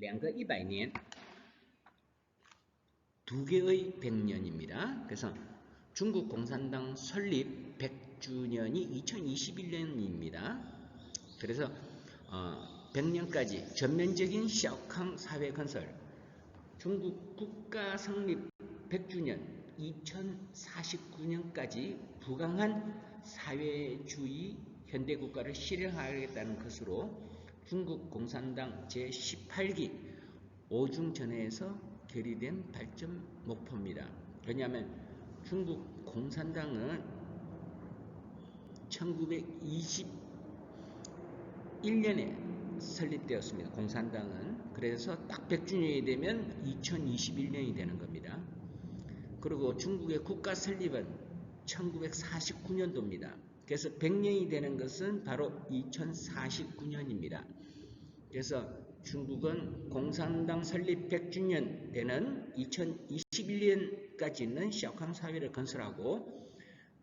2개100年 두 개의 100년입니다. 그래서 중국 공산당 설립 100주년이 2021년입니다. 그래서 100년까지 전면적인 샤오캉 사회 건설, 중국 국가 성립 100주년 2049년까지 부강한 사회주의 현대국가를 실현하겠다는 것으로 중국 공산당 제18기 5중전에서 결의된 발전 목표입니다. 왜냐하면 중국 공산당은 1921년에 설립되었습니다. 공산당은. 그래서 딱 100주년이 되면 2021년이 되는 겁니다. 그리고 중국의 국가 설립은 1949년도입니다. 그래서 100년이 되는 것은 바로 2049년입니다. 그래서 중국은 공산당 설립 100주년 되는 2021년까지는 샤오캉 사회를 건설하고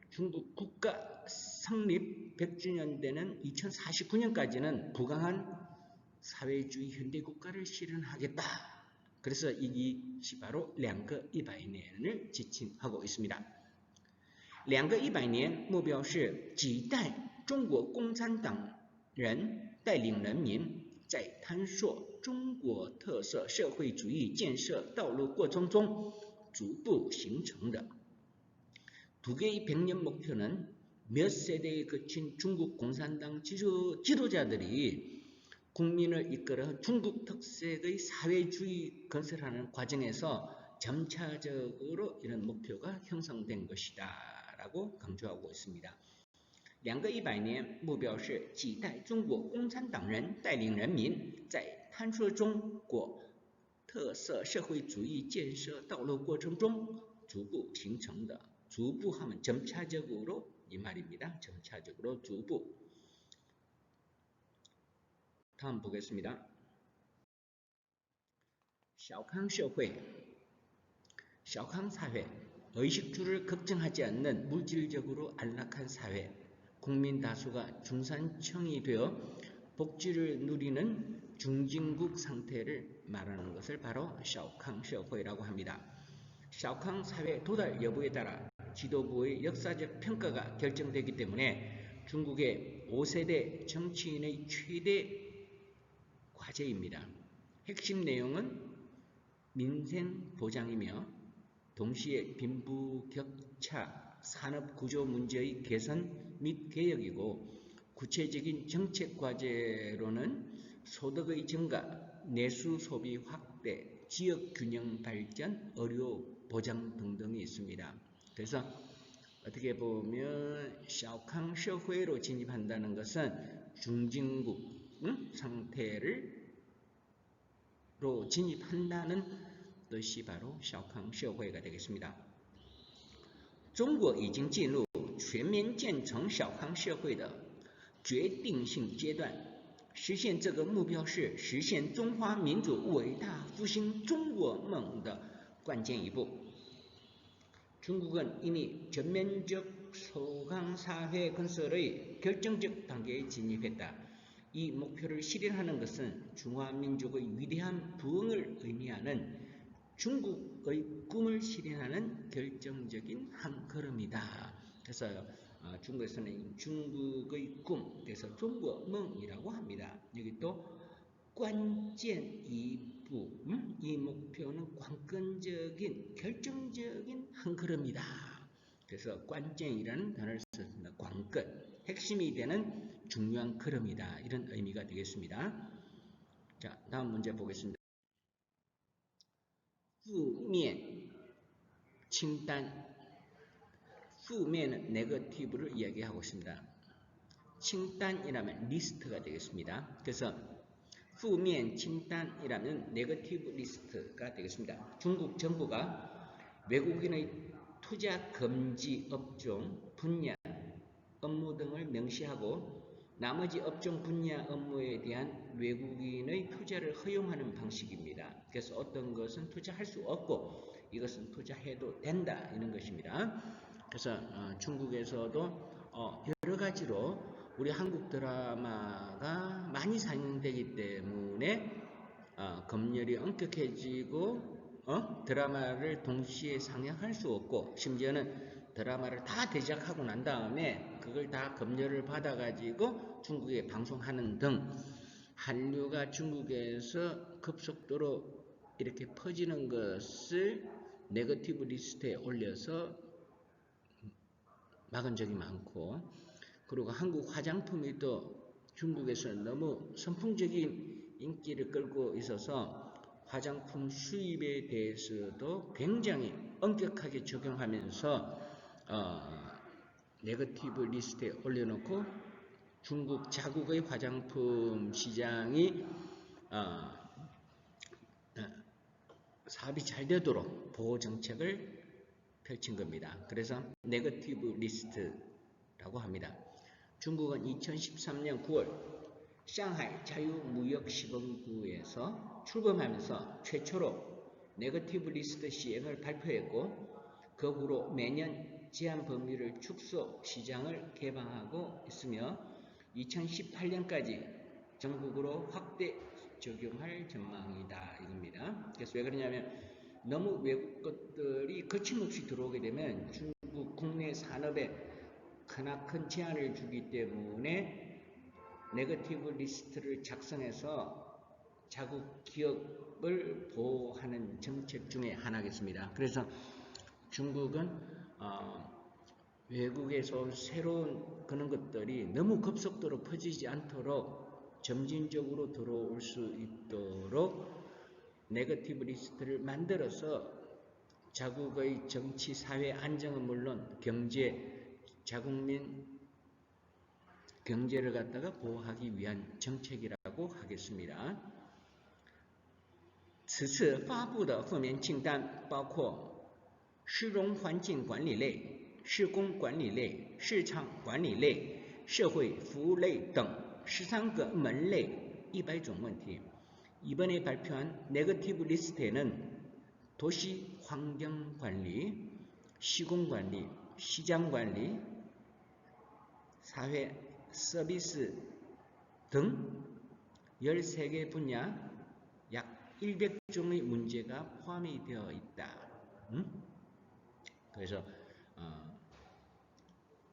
중국 국가 성립 100주년 되는 2049년까지는 부강한 사회주의 현대국가를 실현하겠다. 그래서 이것이 바로 2个100年을 지칭하고 있습니다. 2个100年目标是几代中国共产党人带领人民在探索中国特色社会主义建设道路过程中逐步形成的. 두 개의 100년 목표는 몇 세대에 거친 중국 공산당 지도자들이 국민을 이끌어 중국 특색의 사회주의 건설하는 과정에서 점차적으로 이런 목표가 형성된 것이다 라고 강조하고 있습니다. 2个100年目标是几代中国共产党人带领人民在探索中国特色社会主义建设道路过程中逐步形成的. 주부 하면 점차적으로 이 말입니다. 점차적으로 주부. 다음 보겠습니다. 샤오캉社会, 샤오캉 사회, 의식주를 걱정하지 않는 물질적으로 안락한 사회, 국민 다수가 중산층이 되어 복지를 누리는 중진국 상태를 말하는 것을 바로 샤오캉 社会라고 합니다. 샤오캉 사회 도달 여부에 따라 지도부의 역사적 평가가 결정되기 때문에 중국의 5세대 정치인의 최대 과제입니다. 핵심 내용은 민생 보장이며 동시에 빈부격차 산업구조 문제의 개선 및 개혁이고 구체적인 정책 과제로는 소득의 증가, 내수 소비 확대, 지역균형 발전, 의료 보장 등등이 있습니다. 그래서 어떻게 보면 샤오캉 社会로 진입한다는 것은 중진국 상태로 진입한다는 뜻이 바로 샤오캉 社会가 되겠습니다. 中国已经进入全面建成小康社会的决定性阶段，实现这个目标是实现中华民族伟大复兴中国梦的关键一步. 중국은 이미 전면적 소강 사회 건설의 결정적 단계에 진입했다. 이 목표를 실현하는 것은 중화민족의 위대한 부흥을 의미하는 중국의 꿈을 실현하는 결정적인 한 걸음이다. 그래서 중국에서는 중국의 꿈, 그래서 중국梦이라고 합니다. 여기 또 관전 이부, 이 목표는 관건적인, 결정적인 한 걸음이다. 그래서 관전이라는 단어를 썼습니다. 관건, 핵심이 되는 중요한 걸음이다. 이런 의미가 되겠습니다. 자, 다음 문제 보겠습니다. 负面清单, 负面은 네거티브를 이야기하고 있습니다.清单이라면 리스트가 되겠습니다. 그래서 负面 清单이라면 네거티브 리스트가 되겠습니다. 중국 정부가 외국인의 투자 금지 업종, 분야, 업무 등을 명시하고 나머지 업종 분야 업무에 대한 외국인의 투자를 허용하는 방식입니다. 그래서 어떤 것은 투자할 수 없고 이것은 투자해도 된다 이런 것입니다. 그래서 중국에서도 여러 가지로 우리 한국 드라마가 많이 상영되기 때문에 검열이 엄격해지고 드라마를 동시에 상영할 수 없고 심지어는 드라마를 다 대작하고 난 다음에 그걸 다 검열을 받아가지고 중국에 방송하는 등 한류가 중국에서 급속도로 이렇게 퍼지는 것을 네거티브 리스트에 올려서 막은 적이 많고, 그리고 한국 화장품이 또 중국에서 너무 선풍적인 인기를 끌고 있어서 화장품 수입에 대해서도 굉장히 엄격하게 적용하면서 네거티브 리스트에 올려놓고 중국 자국의 화장품 시장이 사업이 잘 되도록 보호 정책을 펼친 겁니다. 그래서 네거티브 리스트라고 합니다. 중국은 2013년 9월 상하이 자유무역시범구에서 출범하면서 최초로 네거티브 리스트 시행을 발표했고, 그 후로 매년 제한 범위를 축소, 시장을 개방하고 있으며 2018년까지 전국으로 확대 적용할 전망이다 이겁니다. 그래서 왜 그러냐면 너무 외국 것들이 거침없이 들어오게 되면 중국 국내 산업에 크나큰 제한을 주기 때문에 네거티브 리스트를 작성해서 자국 기업을 보호하는 정책 중에 하나겠습니다. 그래서 중국은 외국에서 새로운 그런 것들이 너무 급속도로 퍼지지 않도록 점진적으로 들어올 수 있도록 네거티브 리스트를 만들어서 자국의 정치, 사회 안정은 물론 경제, 자국민 경제를 갖다가 보호하기 위한 정책이라고 하겠습니다. 此次发布的负面清单包括市容环境管理类、施工管理类、市场管理类、社会服务类等13个门类100종问题. 이번에 발표한 네거티브 리스트에는 도시 환경 관리, 시공 관리, 시장 관리, 사회 서비스 등 13개 분야 약 100종의 문제가 포함이 되어 있다. 그래서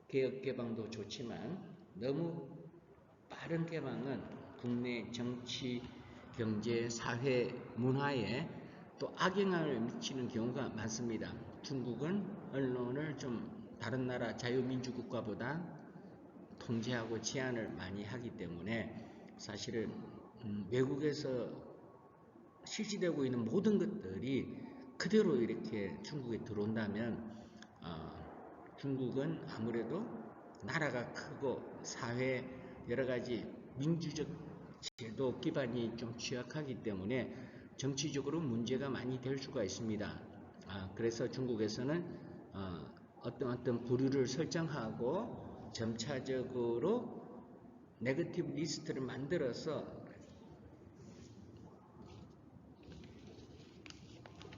개혁 개방도 좋지만 너무 빠른 개방은 국내 정치, 경제, 사회, 문화에 또 악영향을 미치는 경우가 많습니다. 중국은 언론을 좀 다른 나라 자유민주국가보다 통제하고 제한을 많이 하기 때문에 사실은 외국에서 실시되고 있는 모든 것들이 그대로 이렇게 중국에 들어온다면 중국은 아무래도 나라가 크고 사회 여러가지 민주적 제도 기반이 좀 취약하기 때문에 정치적으로 문제가 많이 될 수가 있습니다. 그래서 중국에서는 어떤 부류를 설정하고 점차적으로 네거티브 리스트를 만들어서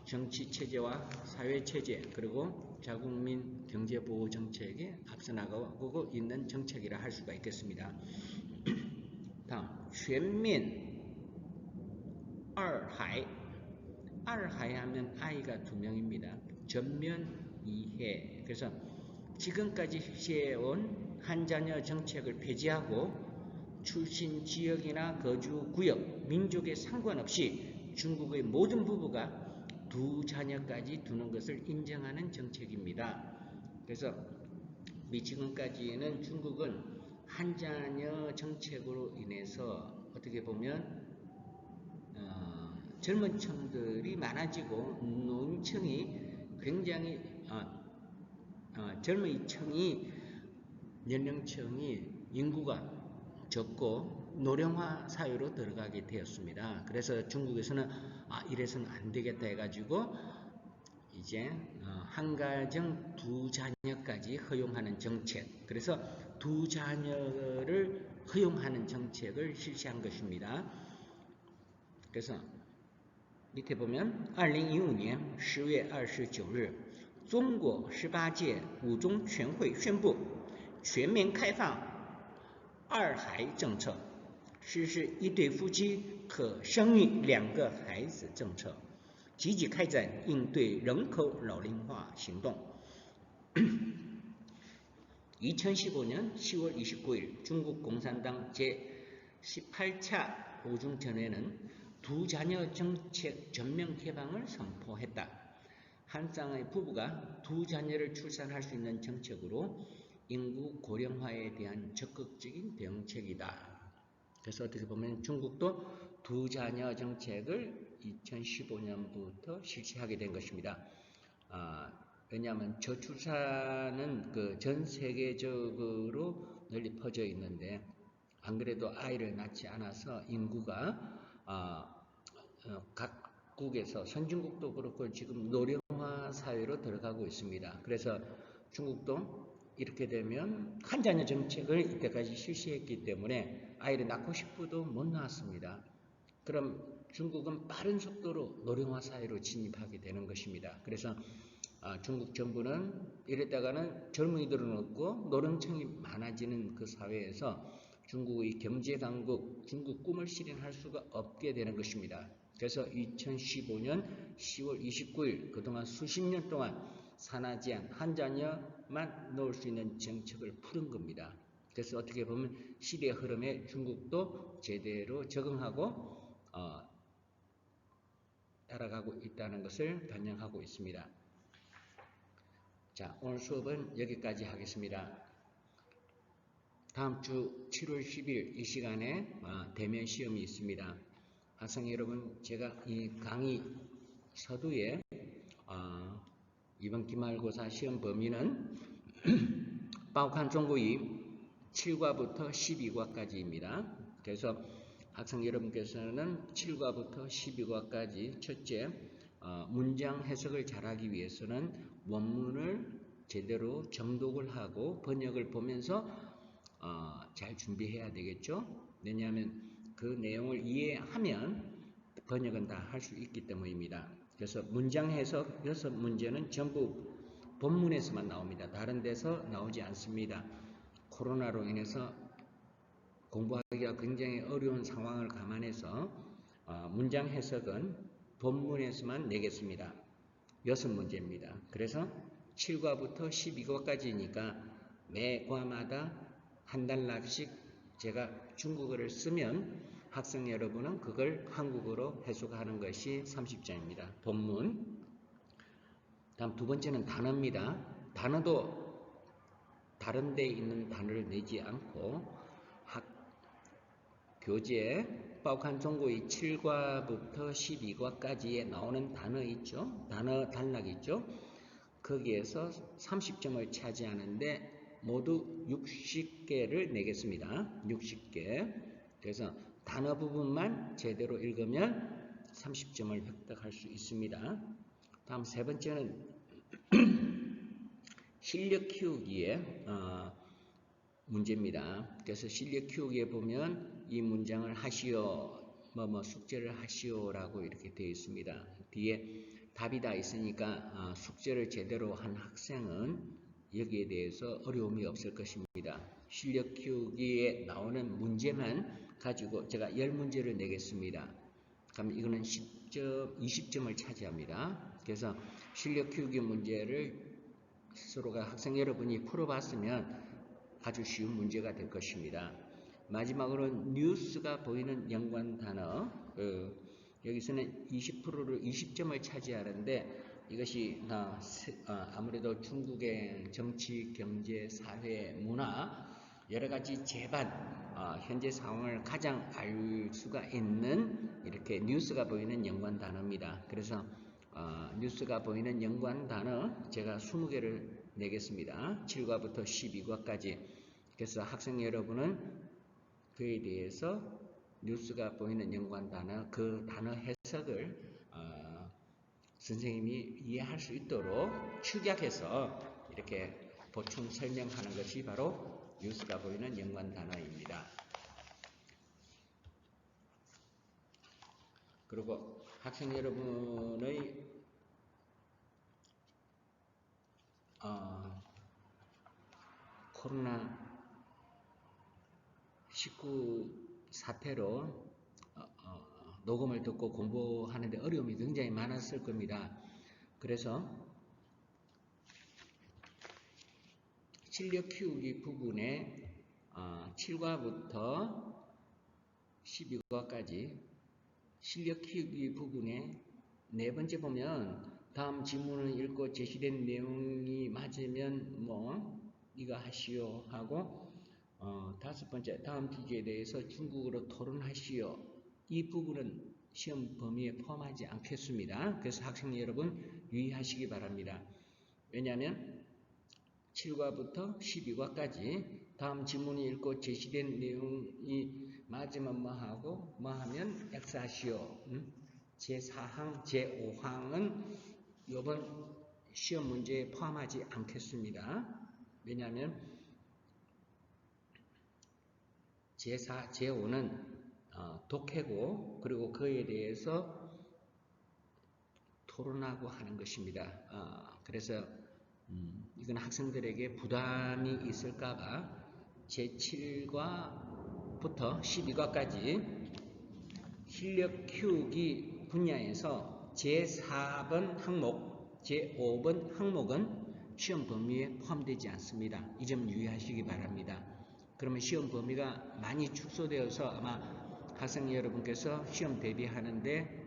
정치 체제와 사회 체제 그리고 자국민 경제 보호 정책에 앞서 나가고 있는 정책이라 할 수가 있겠습니다. 다음, 全面 二孩. 二孩 하면 아이가 2명입니다. 전면 이해. 그래서 지금까지 시행해온 한자녀 정책을 폐지하고 출신 지역이나 거주 구역, 민족에 상관없이 중국의 모든 부부가 2자녀까지 두는 것을 인정하는 정책입니다. 그래서 지금까지는 중국은 한자녀 정책으로 인해서 어떻게 보면 젊은 층들이 많아지고 노인층이 굉장히 젊은 층이 연령층이 인구가 적고 노령화 사회로 들어가게 되었습니다. 그래서 중국에서는 이래서는 안 되겠다 해가지고 이제 한가정 2자녀까지 허용하는 정책, 그래서 2자녀를 허용하는 정책을 실시한 것입니다. 그래서 밑에 보면 2015년 10월 29日 中国18届五中全会宣布全面开放二孩政策，实施一对夫妻可生育2个孩子政策，积极开展应对人口老龄化行动。 2015년 10월 29일 중국 공산당 제18차 오중전회는 두 자녀 정책 전면 개방을 선포했다. 한 쌍의 부부가 두 자녀를 출산할 수 있는 정책으로 인구 고령화에 대한 적극적인 대응책이다. 그래서 어떻게 보면 중국도 두 자녀 정책을 2015년부터 실시하게 된 것입니다. 왜냐하면 저출산은 전 세계적으로 널리 퍼져 있는데 안 그래도 아이를 낳지 않아서 인구가 각국에서 선진국도 그렇고 지금 노령화 사회로 들어가고 있습니다. 그래서 중국도 이렇게 되면 한 자녀 정책을 이때까지 실시했기 때문에 아이를 낳고 싶어도 못 낳았습니다. 그럼 중국은 빠른 속도로 노령화 사회로 진입하게 되는 것입니다. 그래서 중국 정부는 이랬다가는 젊은이들은 없고 노령층이 많아지는 그 사회에서 중국의 경제강국, 중국 꿈을 실현할 수가 없게 되는 것입니다. 그래서 2015년 10월 29일 그동안 수십 년 동안 산하제한 한 자녀만 넣을 수 있는 정책을 풀은 겁니다. 그래서 어떻게 보면 시대의 흐름에 중국도 제대로 적응하고 따라가고 있다는 것을 반영하고 있습니다. 자, 오늘 수업은 여기까지 하겠습니다. 다음 주 7월 10일 이 시간에 대면 시험이 있습니다. 학생 여러분, 제가 이 강의 서두에 이번 기말고사 시험 범위는 바오칸 중국이 7과부터 12과까지입니다. 그래서 학생 여러분께서는 7과부터 12과까지 첫째, 문장 해석을 잘하기 위해서는 원문을 제대로 정독을 하고 번역을 보면서 잘 준비해야 되겠죠. 왜냐하면 그 내용을 이해하면 번역은 다 할 수 있기 때문입니다. 그래서 문장 해석 6문제는 전부 본문에서만 나옵니다. 다른 데서 나오지 않습니다. 코로나로 인해서 공부하기가 굉장히 어려운 상황을 감안해서 문장 해석은 본문에서만 내겠습니다. 6문제입니다. 그래서 7과부터 12과까지니까 매 과마다 한 단락씩 제가 중국어를 쓰면 학생 여러분은 그걸 한국어로 해석하는 것이 30점입니다. 본문. 다음 두 번째는 단어입니다. 단어도 다른 데 있는 단어를 내지 않고 교재 바오칸 중국의 7과부터 12과까지에 나오는 단어 있죠? 단어 단락 있죠? 거기에서 30점을 차지하는데 모두 60개를 내겠습니다. 60개. 그래서 단어 부분만 제대로 읽으면 30점을 획득할 수 있습니다. 다음 세 번째는 실력 키우기의 문제입니다. 그래서 실력 키우기에 보면 이 문장을 하시오, 숙제를 하시오라고 이렇게 되어 있습니다. 뒤에 답이 다 있으니까 숙제를 제대로 한 학생은 여기에 대해서 어려움이 없을 것입니다. 실력 키우기에 나오는 문제만 가지고 제가 10문제를 내겠습니다. 그럼 이거는 10점, 20점을 차지합니다. 그래서 실력 키우기 문제를 스스로가 학생 여러분이 풀어봤으면 아주 쉬운 문제가 될 것입니다. 마지막으로 뉴스가 보이는 연관 단어, 여기서는 20%를 20점을 차지하는데 이것이 아무래도 중국의 정치, 경제, 사회, 문화 여러 가지 재반 현재 상황을 가장 알 수가 있는 이렇게 뉴스가 보이는 연관 단어입니다. 그래서 뉴스가 보이는 연관 단어 제가 20개를 내겠습니다. 7과부터 12과까지. 그래서 학생 여러분은 그에 대해서 뉴스가 보이는 연관 단어, 그 단어 해석을 선생님이 이해할 수 있도록 축약해서 이렇게 보충 설명하는 것이 바로 뉴스가 보이는 연관 단어입니다. 그리고 학생 여러분의 코로나 19 사태로 녹음을 듣고 공부하는데 어려움이 굉장히 많았을 겁니다. 그래서 실력 키우기 부분에 7과부터 12과까지 실력 키우기 부분에 네 번째 보면 다음 지문을 읽고 제시된 내용이 맞으면 뭐 네가 하시오 하고 다섯 번째 다음 주제에 대해서 중국어로 토론하시오. 이 부분은 시험 범위에 포함하지 않겠습니다. 그래서 학생 여러분 유의하시기 바랍니다. 왜냐하면 7과부터 12과까지 다음 지문을 읽고 제시된 내용이 맞으면 뭐 하고 뭐 하면 X 하시오. 제4항, 제5항은 이번 시험 문제에 포함하지 않겠습니다. 왜냐하면 제4, 제5는 독해고 그리고 그에 대해서 토론하고 하는 것입니다. 그래서 이건 학생들에게 부담이 있을까봐 제7과부터 12과까지 실력 키우기 분야에서 제4번 항목, 제5번 항목은 시험 범위에 포함되지 않습니다. 이 점 유의하시기 바랍니다. 그러면 시험 범위가 많이 축소되어서 아마 학생 여러분께서 시험 대비하는데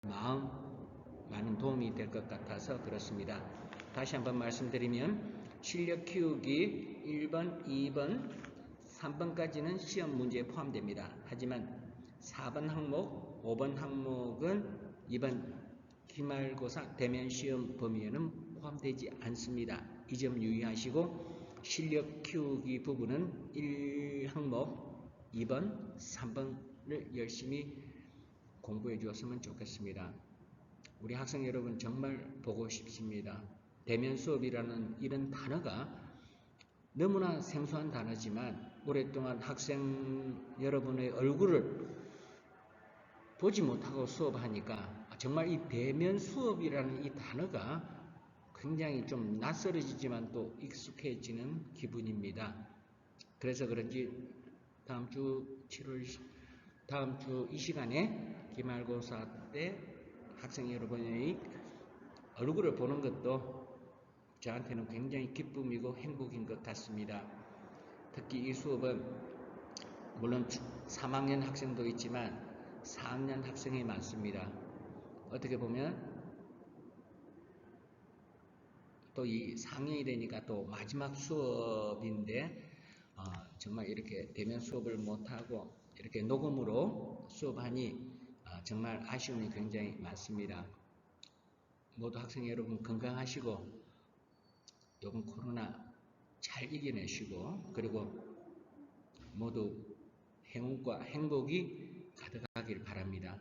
많은 도움이 될 것 같아서 그렇습니다. 다시 한번 말씀드리면 실력 키우기 1번, 2번, 3번까지는 시험 문제에 포함됩니다. 하지만 4번 항목, 5번 항목은 이번 기말고사 대면 시험 범위에는 포함되지 않습니다. 이 점 유의하시고 실력 키우기 부분은 1항목, 2번, 3번을 열심히 공부해 주었으면 좋겠습니다. 우리 학생 여러분 정말 보고 싶습니다. 대면 수업이라는 이런 단어가 너무나 생소한 단어지만 오랫동안 학생 여러분의 얼굴을 보지 못하고 수업하니까 정말 이 대면 수업이라는 이 단어가 굉장히 좀 낯설어지지만 또 익숙해지는 기분입니다. 그래서 그런지 다음 주 이 시간에 기말고사 때 학생 여러분의 얼굴을 보는 것도 저한테는 굉장히 기쁨이고 행복인 것 같습니다. 특히 이 수업은 물론 3학년 학생도 있지만 4학년 학생이 많습니다. 어떻게 보면 또 이 4학년이 되니까 또 마지막 수업인데 정말 이렇게 대면 수업을 못하고 이렇게 녹음으로 수업하니 정말 아쉬움이 굉장히 많습니다. 모두 학생 여러분 건강하시고 이번 코로나 잘 이겨내시고 그리고 모두 행운과 행복이 가득하길 바랍니다.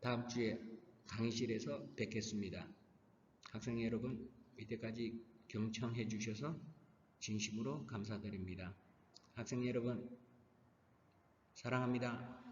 다음 주에 강의실에서 뵙겠습니다. 학생 여러분 이때까지 경청해 주셔서 진심으로 감사드립니다. 학생 여러분 사랑합니다.